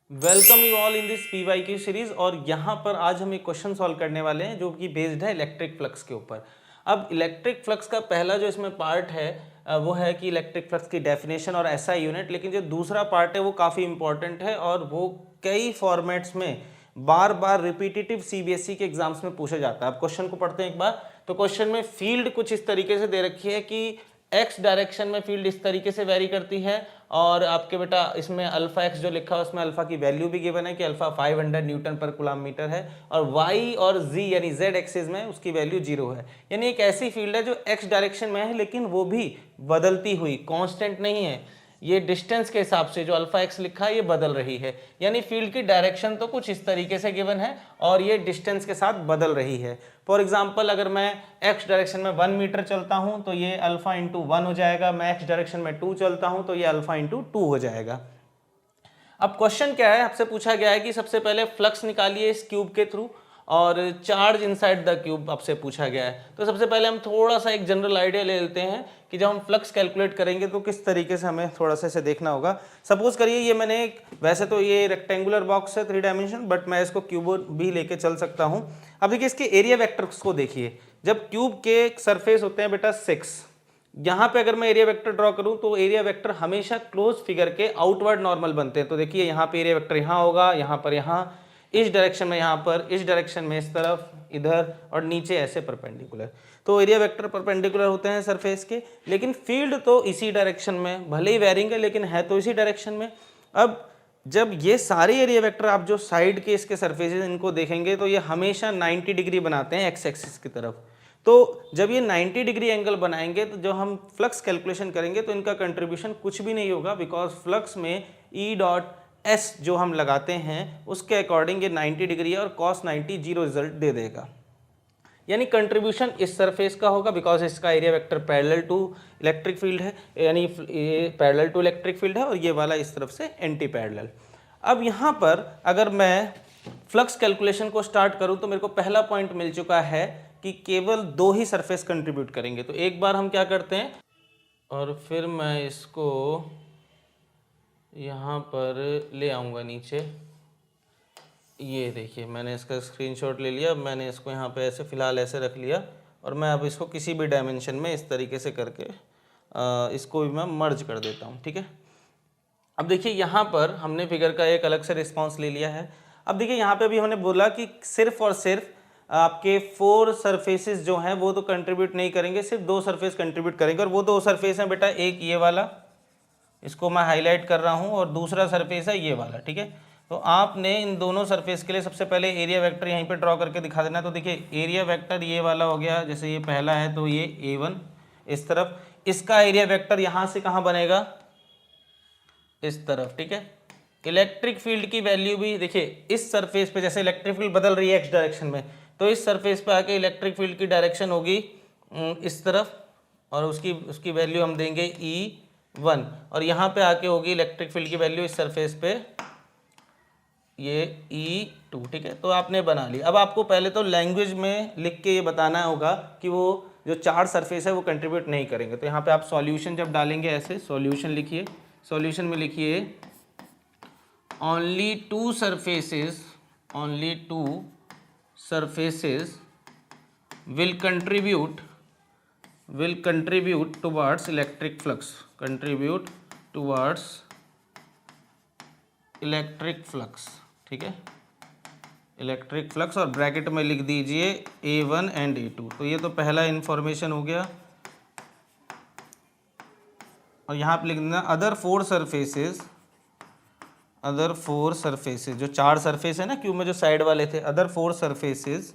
Welcome you all in this PYQ series. और यहाँ पर आज हम एक क्वेश्चन सॉल्व करने वाले हैं जो कि बेस्ड है इलेक्ट्रिक फ्लक्स के ऊपर। अब इलेक्ट्रिक फ्लक्स का पहला जो इसमें पार्ट है वो है कि इलेक्ट्रिक फ्लक्स की डेफिनेशन और SI यूनिट, लेकिन जो दूसरा पार्ट है वो काफ़ी इंपॉर्टेंट है और वो कई फॉर्मेट्स में बार बार रिपीटेटिव CBSE के एग्जाम्स में पूछा जाता है। अब क्वेश्चन को पढ़ते हैं एक बार। तो क्वेश्चन में फील्ड कुछ इस तरीके से दे रखी है कि एक्स डायरेक्शन में फील्ड इस तरीके से वेरी करती है और आपके बेटा इसमें अल्फा एक्स जो लिखा है उसमें अल्फा की वैल्यू भी गिवन है कि अल्फा 500 न्यूटन पर कूलम मीटर है और वाई और जी यानी जेड एक्सिस में उसकी वैल्यू 0 है। यानी एक ऐसी फील्ड है जो एक्स डायरेक्शन में है लेकिन वो भी बदलती हुई, कांस्टेंट नहीं है। ये डिस्टेंस के हिसाब से जो अल्फा एक्स लिखा है ये बदल रही है। यानी फील्ड की डायरेक्शन तो कुछ इस तरीके से गिवन है और ये डिस्टेंस के साथ बदल रही है। फॉर एग्जांपल अगर मैं एक्स डायरेक्शन में 1 मीटर चलता हूं तो ये अल्फा इंटू 1 हो जाएगा। मैं एक्स डायरेक्शन में 2 चलता हूं तो ये अल्फा इंटू 2 हो जाएगा। अब क्वेश्चन क्या है, आपसे पूछा गया है कि सबसे पहले फ्लक्स निकालिए इस क्यूब के थ्रू और चार्ज इनसाइड द क्यूब आपसे पूछा गया है। तो सबसे पहले हम थोड़ा सा एक जनरल आइडिया ले लेते हैं कि जब हम फ्लक्स कैलकुलेट करेंगे तो किस तरीके से हमें थोड़ा सा इसे देखना होगा। सपोज करिए ये मैंने एक, वैसे तो ये रेक्टेंगुलर बॉक्स है 3 डायमेंशन, बट मैं इसको क्यूब भी लेके चल सकता हूँ। अब देखिए इसके एरिया वेक्टर्स को देखिए। जब क्यूब के सरफेस होते हैं बेटा 6, यहाँ पे अगर मैं एरिया वेक्टर ड्रॉ करूं तो एरिया वेक्टर हमेशा क्लोज फिगर के आउटवर्ड नॉर्मल बनते हैं। तो देखिए यहाँ पे एरिया वेक्टर यहाँ होगा, यहाँ पर, यहाँ इस डायरेक्शन में, यहाँ पर इस डायरेक्शन में, इस तरफ, इधर और नीचे ऐसे परपेंडिकुलर। तो एरिया वेक्टर परपेंडिकुलर होते हैं सरफेस के, लेकिन फील्ड तो इसी डायरेक्शन में, भले ही वेरिंग है लेकिन है तो इसी डायरेक्शन में। अब जब ये सारे एरिया वेक्टर आप जो साइड के इसके सरफेसेस इनको देखेंगे तो ये हमेशा 90 डिग्री बनाते हैं एक्स एक्सिस की तरफ। तो जब ये 90 डिग्री एंगल बनाएंगे तो जो हम फ्लक्स कैलकुलेशन करेंगे तो इनका कंट्रीब्यूशन कुछ भी नहीं होगा, बिकॉज फ्लक्स में E डॉट एस जो हम लगाते हैं उसके अकॉर्डिंग ये 90 डिग्री है और cos 90 जीरो रिजल्ट दे देगा। यानी कंट्रीब्यूशन इस सरफेस का होगा बिकॉज इसका area vector parallel to electric field है, यानी ये पैरेलल टू इलेक्ट्रिक फील्ड है और ये वाला इस तरफ से एंटी पैरेलल। अब यहाँ पर अगर मैं फ्लक्स कैलकुलेशन को स्टार्ट करूँ तो मेरे को पहला पॉइंट मिल चुका है कि केवल 2 ही सरफेस कंट्रीब्यूट करेंगे। तो एक बार हम क्या करते हैं और फिर मैं इसको यहाँ पर ले आऊँगा नीचे। ये देखिए मैंने इसका स्क्रीनशॉट ले लिया। मैंने इसको यहाँ पे ऐसे फ़िलहाल ऐसे रख लिया और मैं अब इसको किसी भी डायमेंशन में इस तरीके से करके इसको भी मैं मर्ज कर देता हूँ। ठीक है, अब देखिए यहाँ पर हमने फिगर का एक अलग से रिस्पॉन्स ले लिया है। अब देखिए यहाँ पे भी हमने बोला कि सिर्फ और सिर्फ आपके 4 सरफेसेस जो हैं वो तो कंट्रीब्यूट नहीं करेंगे, सिर्फ 2 सरफेस कंट्रीब्यूट करेंगे और वो 2 सरफेस हैं बेटा, एक ये वाला, इसको मैं हाईलाइट कर रहा हूँ, और दूसरा सरफेस है ये वाला। ठीक है, तो आपने इन दोनों सरफेस के लिए सबसे पहले एरिया वेक्टर यहीं पे ड्रॉ करके दिखा देना। तो देखिए एरिया वेक्टर ये वाला हो गया, जैसे ये पहला है तो ये A1 इस तरफ, इसका एरिया वेक्टर यहाँ से कहाँ बनेगा, इस तरफ। ठीक है, इलेक्ट्रिक फील्ड की वैल्यू भी देखिए इस सरफेस पे, जैसे इलेक्ट्रिक फील्ड बदल रही है एक्स डायरेक्शन में, तो इस सरफेस पे आके इलेक्ट्रिक फील्ड की डायरेक्शन होगी इस तरफ और उसकी वैल्यू हम देंगे E1, और यहाँ पे आके होगी इलेक्ट्रिक फील्ड की वैल्यू इस सरफेस पे ये E2। ठीक है, तो आपने बना ली। अब आपको पहले तो लैंग्वेज में लिख के ये बताना होगा कि वो जो 4 सरफेस है वो कंट्रीब्यूट नहीं करेंगे। तो यहाँ पे आप सॉल्यूशन जब डालेंगे ऐसे सॉल्यूशन लिखिए, सॉल्यूशन में लिखिए only two surfaces will contribute towards electric flux, ठीक है, इलेक्ट्रिक फ्लक्स, और ब्रैकेट में लिख दीजिए A1 एंड A2। तो ये तो पहला इंफॉर्मेशन हो गया और यहाँ पे लिख देना अदर फोर सरफेसेस, जो 4 सरफेस है ना क्यूब में जो साइड वाले थे, other 4 surfaces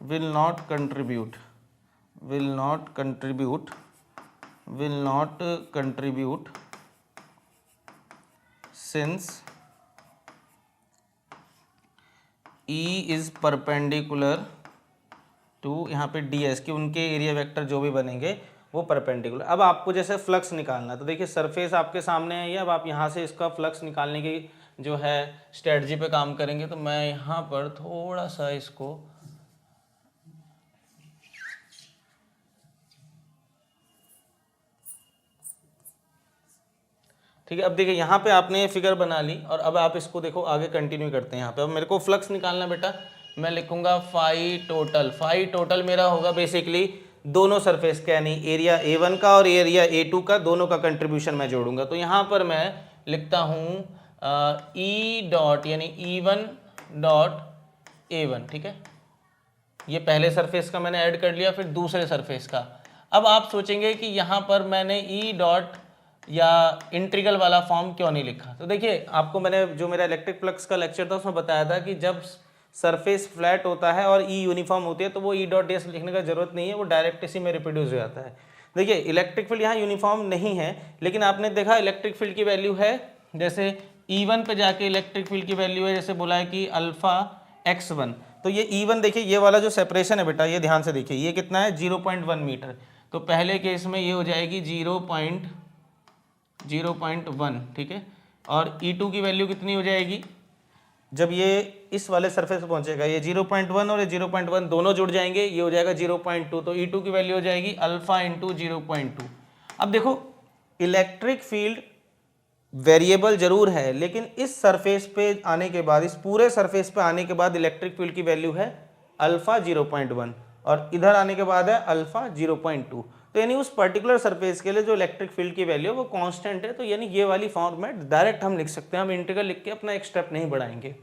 will not contribute since E is perpendicular to, यहाँ पे ds कि उनके एरिया वेक्टर जो भी बनेंगे वो परपेंडिकुलर। अब आपको जैसे फ्लक्स निकालना है तो देखिए सरफेस आपके सामने है ये। अब आप यहाँ से इसका फ्लक्स निकालने की जो है स्ट्रेटजी पे काम करेंगे। तो मैं यहाँ पर थोड़ा सा इसको ठीक है। अब देखिए यहाँ पे आपने ये फिगर बना ली और अब आप इसको देखो आगे कंटिन्यू करते हैं। यहाँ पे अब मेरे को फ्लक्स निकालना बेटा, मैं लिखूंगा फाई टोटल। फाई टोटल मेरा होगा बेसिकली दोनों सरफेस का, यानी एरिया A1 का और एरिया A2 का, दोनों का कंट्रीब्यूशन मैं जोड़ूंगा। तो यहाँ पर मैं लिखता हूँ E डॉट यानी E1 डॉट A1, ठीक है। ये पहले सरफेस का मैंने ऐड कर लिया, फिर दूसरे सरफेस का। अब आप सोचेंगे कि यहाँ पर मैंने ई डॉट या इंटीग्रल वाला फॉर्म क्यों नहीं लिखा। तो देखिए आपको मैंने जो मेरा इलेक्ट्रिक फ्लक्स का लेक्चर था उसमें बताया था कि जब सरफेस फ्लैट होता है और ई यूनिफॉर्म होती है तो वो ई डॉट ds लिखने का जरूरत नहीं है, वो डायरेक्ट इसी में रिप्रोड्यूस हो जाता है। देखिए इलेक्ट्रिक फील्ड यहाँ यूनिफॉर्म नहीं है, लेकिन आपने देखा इलेक्ट्रिक फील्ड की वैल्यू है, जैसे E1 पे जाके इलेक्ट्रिक फील्ड की वैल्यू है, जैसे बोला है कि अल्फा x1। तो ये E1 देखिए, ये वाला जो सेपरेशन है बेटा, ये ध्यान से देखिए, ये कितना है 0.1 मीटर। तो पहले केस में ये हो जाएगी 0.1, ठीक है। और E2 की वैल्यू कितनी हो जाएगी, जब ये इस वाले सरफेस पे पहुंचेगा, ये 0.1 और ये 0.1 दोनों जुड़ जाएंगे, ये हो जाएगा 0.2। तो E2 की वैल्यू हो जाएगी अल्फा इंटू 0.2। अब देखो इलेक्ट्रिक फील्ड वेरिएबल जरूर है, लेकिन इस सरफेस पे आने के बाद, इस पूरे सरफेस पे आने के बाद इलेक्ट्रिक फील्ड की वैल्यू है अल्फा 0.1 और इधर आने के बाद है अल्फा 0.2। तो यानी उस पर्टिकुलर सरफेस के लिए जो इलेक्ट्रिक फील्ड की वैल्यू है वो कांस्टेंट है। तो यानी ये वाली फॉर्मेट डायरेक्ट हम लिख सकते हैं, हम इंटीग्रल लिख के अपना एक स्टेप नहीं बढ़ाएंगे।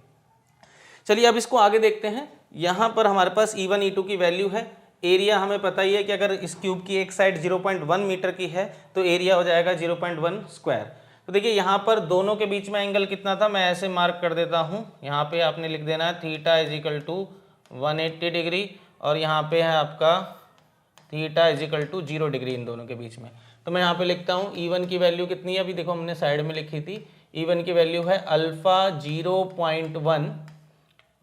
चलिए अब इसको आगे देखते हैं। यहाँ पर हमारे पास E1 E2 की वैल्यू है। एरिया हमें पता ही है कि अगर इस क्यूब की एक साइड 0.1 मीटर की है तो एरिया हो जाएगा 0.1 स्क्वायर। तो देखिए यहाँ पर दोनों के बीच में एंगल कितना था, मैं ऐसे मार्क कर देता हूँ। यहाँ पे आपने लिख देना है theta is equal to 180 degree और यहाँ पे है आपका theta is equal to 0 degree इन दोनों के बीच में। तो मैं यहाँ पे लिखता हूँ E1 की वैल्यू कितनी है, अभी देखो हमने साइड में लिखी थी। E1 की वैल्यू है अल्फा 0.1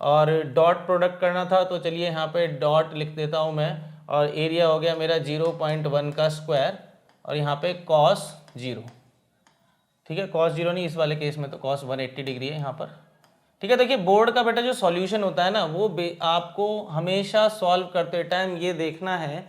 और डॉट प्रोडक्ट करना था, तो चलिए यहाँ पे डॉट लिख देता हूँ मैं, और एरिया हो गया मेरा 0.1 का स्क्वायर और यहाँ पे cos 0, ठीक है। cos 0 नहीं, इस वाले केस में तो cos 180 डिग्री है यहाँ पर, ठीक है। देखिए बोर्ड का बेटा जो सॉल्यूशन होता है ना, वो आपको हमेशा सॉल्व करते टाइम ये देखना है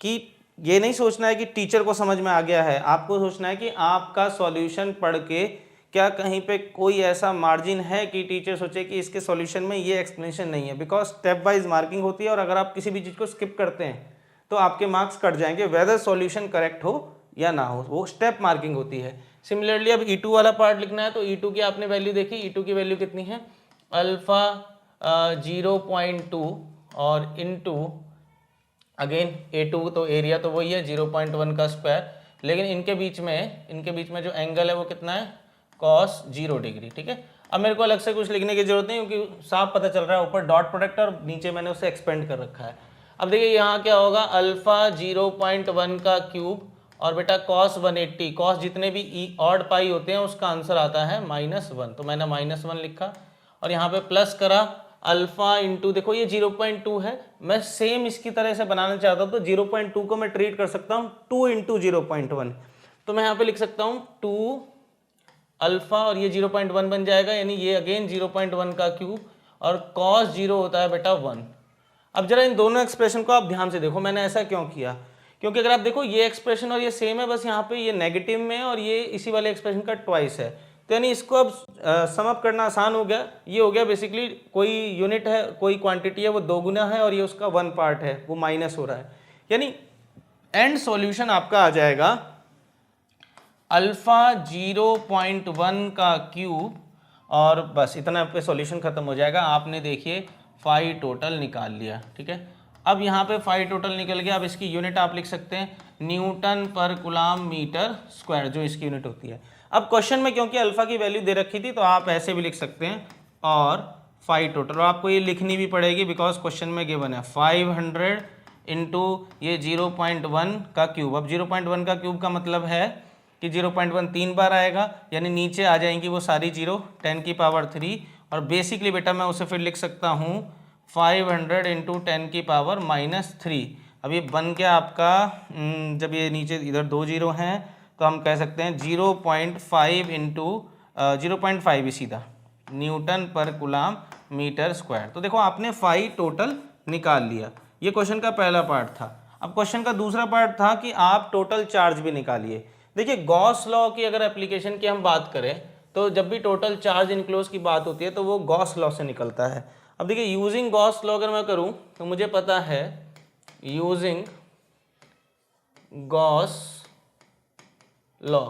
कि ये नहीं सोचना है कि टीचर को समझ में आ गया है, आपको सोचना है कि आपका सॉल्यूशन पढ़ के क्या कहीं पे कोई ऐसा मार्जिन है कि टीचर सोचे कि इसके सॉल्यूशन में ये एक्सप्लेनेशन नहीं है। बिकॉज स्टेप वाइज मार्किंग होती है और अगर आप किसी भी चीज़ को स्किप करते हैं तो आपके मार्क्स कट जाएंगे, वेदर सॉल्यूशन करेक्ट हो या ना हो, वो स्टेप मार्किंग होती है। सिमिलरली अब E2 वाला पार्ट लिखना है, तो E2 की आपने वैल्यू देखी, E2 की वैल्यू कितनी है अल्फा 0.2 और इनटू अगेन A2, तो एरिया तो वही है 0.1 का स्क्वायर, लेकिन इनके बीच में जो एंगल है वो कितना है cos 0 डिग्री, ठीक है। अब मेरे को अलग से कुछ लिखने की जरूरत नहीं क्योंकि साफ पता चल रहा है, ऊपर डॉट प्रोडक्ट और नीचे मैंने उसे एक्सपेंड कर रखा है। अब देखिए यहाँ क्या होगा अल्फा 0.1 का क्यूब और बेटा cos 180, cos जितने भी ऑड पाई होते हैं उसका आंसर आता है -1, तो मैंने -1 लिखा और यहाँ पे प्लस करा अल्फा इंटू, देखो ये 0.2 है, मैं सेम इसकी तरह से बनाना चाहता हूँ तो 0.2 को मैं ट्रीट कर सकता हूँ 2 इंटू 0.1, तो मैं यहाँ पे लिख सकता हूँ 2 अल्फा और ये 0.1 बन जाएगा, यानी ये अगेन 0.1 का क्यूब और cos 0 होता है बेटा 1। अब जरा इन दोनों एक्सप्रेशन को आप ध्यान से देखो, मैंने ऐसा क्यों किया, क्योंकि अगर आप देखो ये एक्सप्रेशन और ये सेम है, बस यहाँ पे ये नेगेटिव में है और ये इसी वाले एक्सप्रेशन का ट्वाइस है, तो यानी इसको अब सम अप करना आसान हो गया। ये हो गया बेसिकली कोई यूनिट है, कोई क्वांटिटी है वो 2 गुना है और ये उसका 1 पार्ट है, वो माइनस हो रहा है, यानी एंड सॉल्यूशन आपका आ जाएगा अल्फा 0.1 का क्यूब और बस इतना पे सॉल्यूशन खत्म हो जाएगा। आपने देखिए फाई टोटल निकाल लिया, ठीक है। अब यहाँ पे फाई टोटल निकल गया, अब इसकी यूनिट आप लिख सकते हैं न्यूटन पर कुलाम मीटर स्क्वायर, जो इसकी यूनिट होती है। अब क्वेश्चन में क्योंकि अल्फा की वैल्यू दे रखी थी तो आप ऐसे भी लिख सकते हैं और फाई टोटल, और आपको ये लिखनी भी पड़ेगी बिकॉज क्वेश्चन में गिवन है 500 इंटू ये 0.1 का क्यूब। अब 0.1 का क्यूब का मतलब है कि 0.1 3 बार आएगा, यानी नीचे आ जाएंगी वो सारी 0, 10 की पावर 3, और बेसिकली बेटा मैं उसे फिर लिख सकता हूँ 500 इंटू 10 की पावर -3। अब ये बन गया आपका, जब ये नीचे इधर 2 0 हैं तो हम कह सकते हैं 0.5 इंटू 0.5 ही सीधा न्यूटन पर कुलाम मीटर स्क्वायर। तो देखो आपने फाई टोटल निकाल लिया, ये क्वेश्चन का पहला पार्ट था। अब क्वेश्चन का दूसरा पार्ट था कि आप टोटल चार्ज भी निकालिए। देखिए गॉस लॉ की अगर एप्लीकेशन की हम बात करें तो जब भी टोटल चार्ज इनक्लोज की बात होती है तो वो गॉस लॉ से निकलता है। अब देखिए यूजिंग गॉस लॉ अगर मैं करूं तो मुझे पता है यूजिंग गॉस लॉ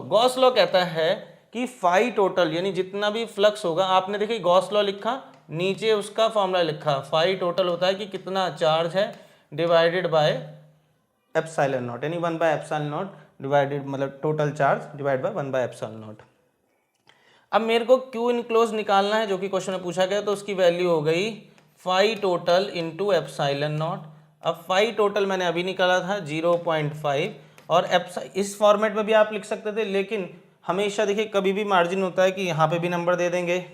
कहता है कि फाई टोटल यानी जितना भी फ्लक्स होगा, आपने देखिए गॉस लॉ लिखा, नीचे उसका फॉर्मूला लिखा, फाई टोटल होता है कि कितना चार्ज है डिवाइडेड बाय एप्सिलॉन नॉट, यानी 1/एप्सिलॉन नॉट डिवाइडेड, मतलब टोटल चार्ज डिवाइड बाय 1/एप्सिलॉन नॉट। अब मेरे को क्यू इनक्लोज निकालना है जो कि क्वेश्चन में पूछा गया, तो उसकी वैल्यू हो गई phi total into epsilon naught. अब फाई टोटल मैंने अभी निकाला था 0.5, और इस फॉर्मेट में भी आप लिख सकते थे, लेकिन हमेशा देखिए कभी भी मार्जिन होता है कि यहाँ पे भी नंबर दे देंगे,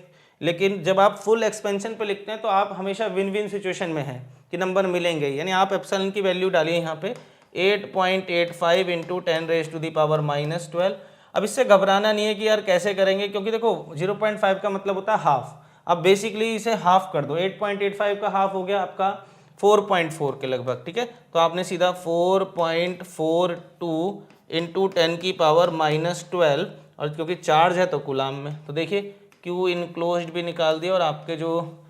लेकिन जब आप फुल एक्सपेंशन पे लिखते हैं तो आप हमेशा विन विन सिचुएशन में हैं कि नंबर मिलेंगे, यानी आप एप्सिलॉन की वैल्यू डालिए यहाँ पे 8.85 इंटू 10⁻⁻12। अब इससे घबराना नहीं है कि यार कैसे करेंगे, क्योंकि देखो 0.5 का मतलब होता है हाफ। अब बेसिकली इसे हाफ कर दो, 8.85 का हाफ हो गया आपका 4.4 के लगभग, ठीक है। तो आपने सीधा 4.42 इंटू 10⁻⁻12, और क्योंकि चार्ज है तो कूलाम में, तो देखिए क्यू इनक्लोज्ड भी निकाल दिया, और आपके जो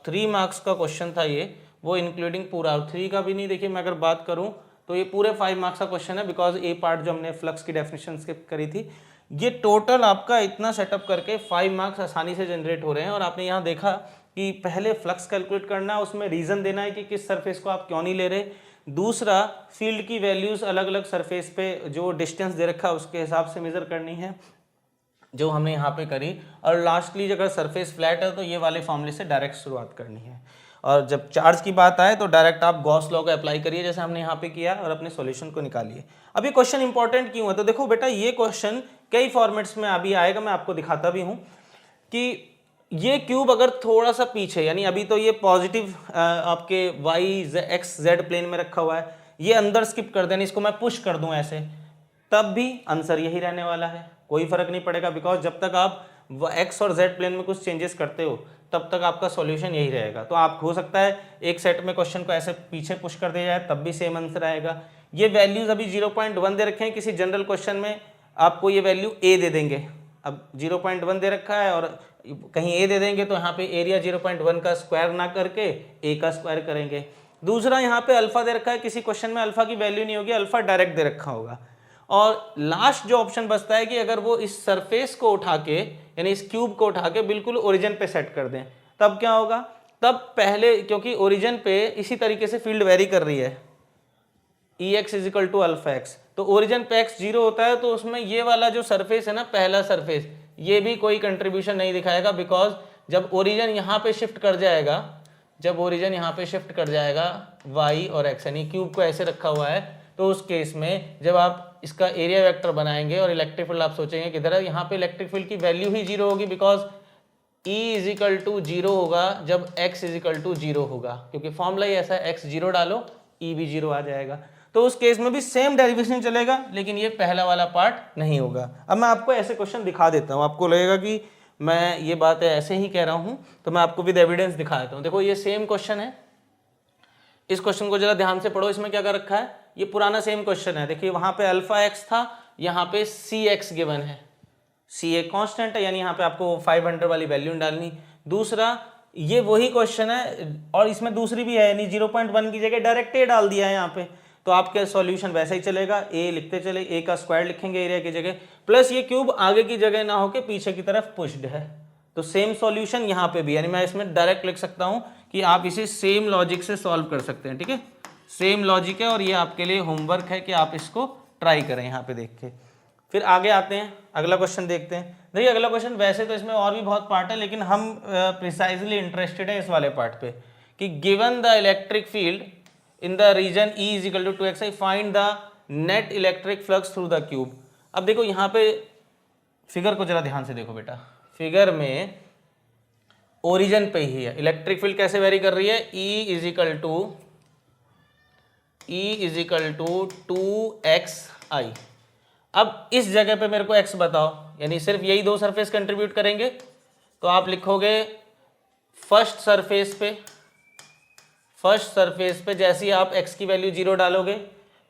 3 मार्क्स का क्वेश्चन था ये, वो इंक्लूडिंग पूरा 3 का भी नहीं, देखिए मैं अगर बात करूँ तो ये पूरे 5 मार्क्स का क्वेश्चन है, बिकॉज ए पार्ट जो हमने फ्लक्स की डेफिनेशन स्किप करी थी, ये टोटल आपका इतना सेटअप करके 5 मार्क्स आसानी से जनरेट हो रहे हैं। और आपने यहाँ देखा कि पहले फ्लक्स कैलकुलेट करना है, उसमें रीज़न देना है कि किस सरफेस को आप क्यों नहीं ले रहे, दूसरा फील्ड की वैल्यूज़ अलग अलग सरफेस पे जो डिस्टेंस दे रखा है उसके हिसाब से मेज़र करनी है, जो हमने यहाँ पे करी, और लास्टली अगर सरफेस फ्लैट है तो ये वाले फॉर्मूले से डायरेक्ट शुरुआत करनी है। और जब चार्ज की बात आए तो डायरेक्ट आप गॉस लॉ को अप्लाई करिए जैसे हमने यहाँ पे किया, और अपने सॉल्यूशन को निकालिए। अब ये क्वेश्चन इंपॉर्टेंट क्यों है, तो देखो बेटा ये क्वेश्चन कई फॉर्मेट्स में अभी आएगा, मैं आपको दिखाता भी हूँ कि ये क्यूब अगर थोड़ा सा पीछे, यानी अभी तो ये पॉजिटिव आपके x z प्लेन में रखा हुआ है, ये अंदर स्किप कर देना, इसको मैं पुश कर दूं ऐसे, तब भी आंसर यही रहने वाला है, कोई फर्क नहीं पड़ेगा, बिकॉज जब तक आप x और z प्लेन में कुछ चेंजेस करते हो तब तक आपका सॉल्यूशन यही रहेगा। तो आप हो सकता है एक सेट में क्वेश्चन को ऐसे पीछे पुश कर दिया जाए तब भी सेम आंसर आएगा। ये वैल्यूज अभी 0.1 दे रखे हैं, किसी जनरल क्वेश्चन में आपको ये वैल्यू a दे देंगे। अब 0.1 दे रखा है और कहीं a दे देंगे तो यहाँ पे एरिया 0.1 का स्क्वायर ना करके a का स्क्वायर करेंगे। दूसरा यहाँ पे अल्फा दे रखा है, किसी क्वेश्चन में अल्फा की वैल्यू नहीं होगी, अल्फा डायरेक्ट दे रखा होगा। और लास्ट जो ऑप्शन बचता है कि अगर वो इस सरफेस को उठा के, यानी इस क्यूब को उठा के बिल्कुल ओरिजिन पे सेट कर दें, तब क्या होगा, तब पहले क्योंकि ओरिजिन पे इसी तरीके से फील्ड वेरी कर रही है, Ex is equal to alpha x, तो ओरिजिन पे x 0 होता है, तो उसमें ये वाला जो सरफेस है ना, पहला सरफेस, ये भी कोई कंट्रीब्यूशन नहीं दिखाएगा, बिकॉज जब ओरिजिन यहाँ पे शिफ्ट कर जाएगा, जब ओरिजिन यहाँ पे शिफ्ट कर जाएगा y और x, यानी क्यूब को ऐसे रखा हुआ है, तो उस केस में जब आप इसका एरिया वेक्टर बनाएंगे और इलेक्ट्रिक फील्ड आप सोचेंगे किधर है, यहाँ पे इलेक्ट्रिक फील्ड की वैल्यू ही 0 होगी, बिकॉज E इजिकल टू 0 होगा जब x इजिकल टू 0 होगा, क्योंकि फॉर्मूला ही ऐसा है, x 0 डालो E भी 0 आ जाएगा। तो उस केस में भी सेम डेरिवेशन चलेगा, लेकिन ये पहला वाला पार्ट नहीं होगा। अब मैं आपको ऐसे क्वेश्चन दिखा देता हूँ, आपको लगेगा कि मैं ये बातें ऐसे ही कह रहा हूँ, तो मैं आपको विद एविडेंस दिखा देता हूँ। देखो ये सेम क्वेश्चन है, इस क्वेश्चन को जरा ध्यान से पढ़ो, इसमें क्या कर रखा है, ये पुराना सेम क्वेश्चन है। देखिए वहां पे अल्फा एक्स था, यहाँ पे सी एक्स गिवन है, सी एक कॉन्स्टेंट है, यानी यहाँ पे आपको 500 वाली वैल्यू डालनी। दूसरा ये वही क्वेश्चन है और इसमें दूसरी भी है, यानी 0.1 की जगह डायरेक्ट ए डाल दिया है यहाँ पे, तो आपका सॉल्यूशन वैसा ही चलेगा, ए लिखते चले, ए का स्क्वायर लिखेंगे एरिया की जगह, प्लस ये क्यूब आगे की जगह ना होके पीछे की तरफ पुश्ड है, तो सेम सॉल्यूशन यहाँ पे भी, यानी मैं इसमें डायरेक्ट लिख सकता हूँ कि आप इसे सेम लॉजिक से सॉल्व कर सकते हैं। ठीक है, सेम लॉजिक है और ये आपके लिए होमवर्क है कि आप इसको ट्राई करें यहाँ पे देख के। फिर आगे आते हैं, अगला क्वेश्चन देखते हैं। देखिए अगला क्वेश्चन, वैसे तो इसमें और भी बहुत पार्ट है, लेकिन हम प्रिसाइजली इंटरेस्टेड है इस वाले पार्ट पे कि given the electric field in the region E is equal to 2xi find the net electric flux through the cube. अब देखो यहाँ पे फिगर को जरा ध्यान से देखो बेटा, फिगर में ओरिजिन पे ही है, इलेक्ट्रिक फील्ड कैसे वेरी कर रही है, E इजिकल टू 2xi। अब इस जगह पे मेरे को x बताओ, यानी सिर्फ यही दो सरफेस कंट्रीब्यूट करेंगे, तो आप लिखोगे फर्स्ट सरफेस पे जैसे ही आप x की वैल्यू 0 डालोगे,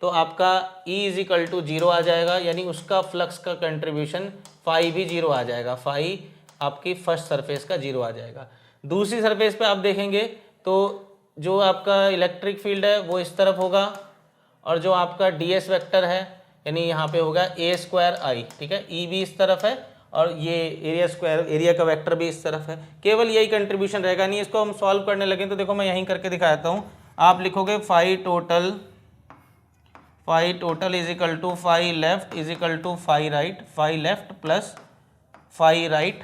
तो आपका E इज इक्वल टू 0 आ जाएगा, यानी उसका फ्लक्स का कंट्रीब्यूशन फाई भी 0 आ जाएगा। फाई आपकी फर्स्ट सरफेस का 0 आ जाएगा। दूसरी सरफेस पे आप देखेंगे तो जो आपका इलेक्ट्रिक फील्ड है वो इस तरफ होगा, और जो आपका ds वेक्टर है यानी यहाँ पे होगा a²i, ठीक है। E भी इस तरफ है और ये एरिया का वेक्टर भी इस तरफ है। केवल यही कंट्रीब्यूशन रहेगा, नहीं इसको हम सॉल्व करने लगे तो देखो मैं यहीं करके दिखाता हूँ। आप लिखोगे phi total is equal to phi left is equal to phi right, phi left plus phi right.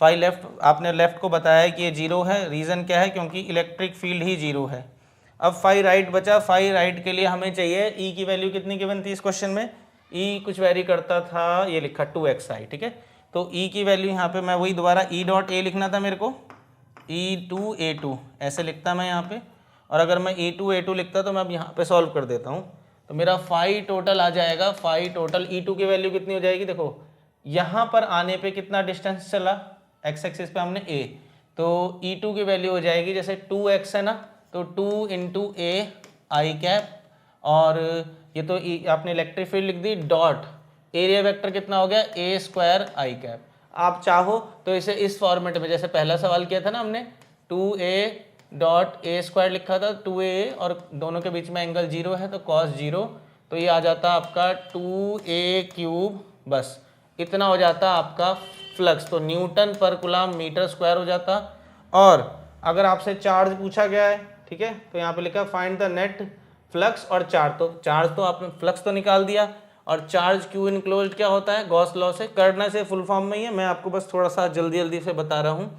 Phi left आपने लेफ्ट को बताया है कि ये 0 है, रीज़न क्या है, क्योंकि इलेक्ट्रिक फील्ड ही 0 है। अब फाई राइट बचा, फाई राइट के लिए हमें चाहिए E की वैल्यू कितनी गिवन थी इस क्वेश्चन में, E कुछ वेरी करता था, ये लिखा 2xi, ठीक है। तो E की वैल्यू यहाँ पे मैं वही दोबारा E डॉट ए लिखना था मेरे को, E2A2 ऐसे लिखता मैं यहाँ पे, और अगर मैं E2A2 लिखता तो मैं अब यहाँ पे सॉल्व कर देता हूँ। तो मेरा फाई टोटल आ जाएगा, फाई टोटल E2 की वैल्यू कितनी हो जाएगी, देखो यहाँ पर आने पे कितना डिस्टेंस चला, x एक्सिस पे हमने a, तो E2 की वैल्यू हो जाएगी जैसे 2x है ना, तो 2 इंटू ए आई कैप, और ये तो आपने इलेक्ट्रिक फील्ड लिख दी, डॉट एरिया वेक्टर कितना हो गया a²i कैप। आप चाहो तो इसे इस फॉर्मेट में, जैसे पहला सवाल किया था ना हमने 2a डॉट a² लिखा था 2a, और दोनों के बीच में एंगल 0 है तो cos 0, तो ये आ जाता आपका 2a³ बस इतना हो जाता आपका फ्लक्स, तो न्यूटन पर कूलम मीटर स्क्वायर हो जाता। और अगर आपसे चार्ज पूछा गया है, ठीक है, तो यहाँ पे लिखा फाइंड द नेट फ्लक्स और चार्ज तो आपने फ्लक्स तो निकाल दिया, और चार्ज क्यू इनक्लोज्ड क्या होता है, गॉस लॉ से करने से फुल फॉर्म में ही है, मैं आपको बस थोड़ा सा जल्दी से बता रहा हूँ।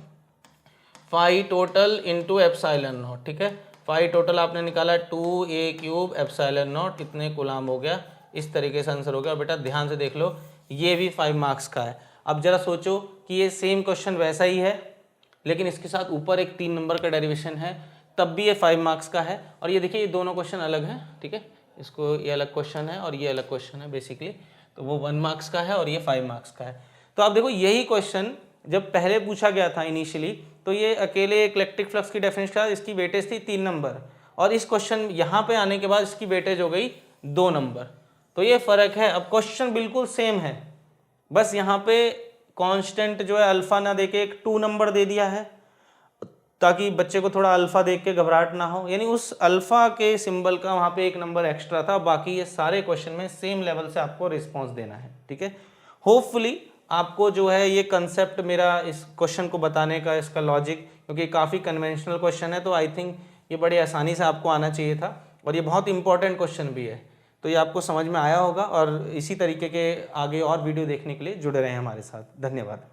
Phi total into epsilon naught, ठीक है, फाई टोटल आपने निकाला 2a³ एप्सिलॉन नॉट, कितने कूलम हो गया, इस तरीके से आंसर हो गया। बेटा ध्यान से देख लो, ये भी 5 मार्क्स का है। अब जरा सोचो कि ये सेम क्वेश्चन वैसा ही है, लेकिन इसके साथ ऊपर एक 3 नंबर का डेरिवेशन है, तब भी ये 5 मार्क्स का है। और ये देखिए ये दोनों क्वेश्चन अलग हैं, ठीक है, इसको ये अलग क्वेश्चन है और ये अलग क्वेश्चन है बेसिकली, तो वो 1 मार्क्स का है और ये 5 मार्क्स का है। तो आप देखो यही क्वेश्चन जब पहले पूछा गया था इनिशियली, तो ये अकेले एक इलेक्ट्रिक फ्लक्स की डेफिनेशन था, इसकी वेटेज थी 3 नंबर, और इस क्वेश्चन यहाँ पे आने के बाद इसकी वेटेज हो गई 2 नंबर। तो ये फ़र्क है। अब क्वेश्चन बिल्कुल सेम है, बस यहाँ पे कांस्टेंट जो है अल्फ़ा ना देके एक 2 नंबर दे दिया है, ताकि बच्चे को थोड़ा अल्फ़ा देख के घबराहट ना हो, यानी उस अल्फ़ा के सिंबल का वहाँ पे 1 नंबर एक्स्ट्रा था। बाकी ये सारे क्वेश्चन में सेम लेवल से आपको रिस्पॉन्स देना है, ठीक है। होपफुली आपको जो है ये कंसेप्ट मेरा इस क्वेश्चन को बताने का, इसका लॉजिक, क्योंकि काफ़ी कन्वेंशनल क्वेश्चन है, तो आई थिंक ये बड़ी आसानी से आपको आना चाहिए था, और ये बहुत इंपॉर्टेंट क्वेश्चन भी है। तो ये आपको समझ में आया होगा, और इसी तरीके के आगे और वीडियो देखने के लिए जुड़े रहें हमारे साथ। धन्यवाद।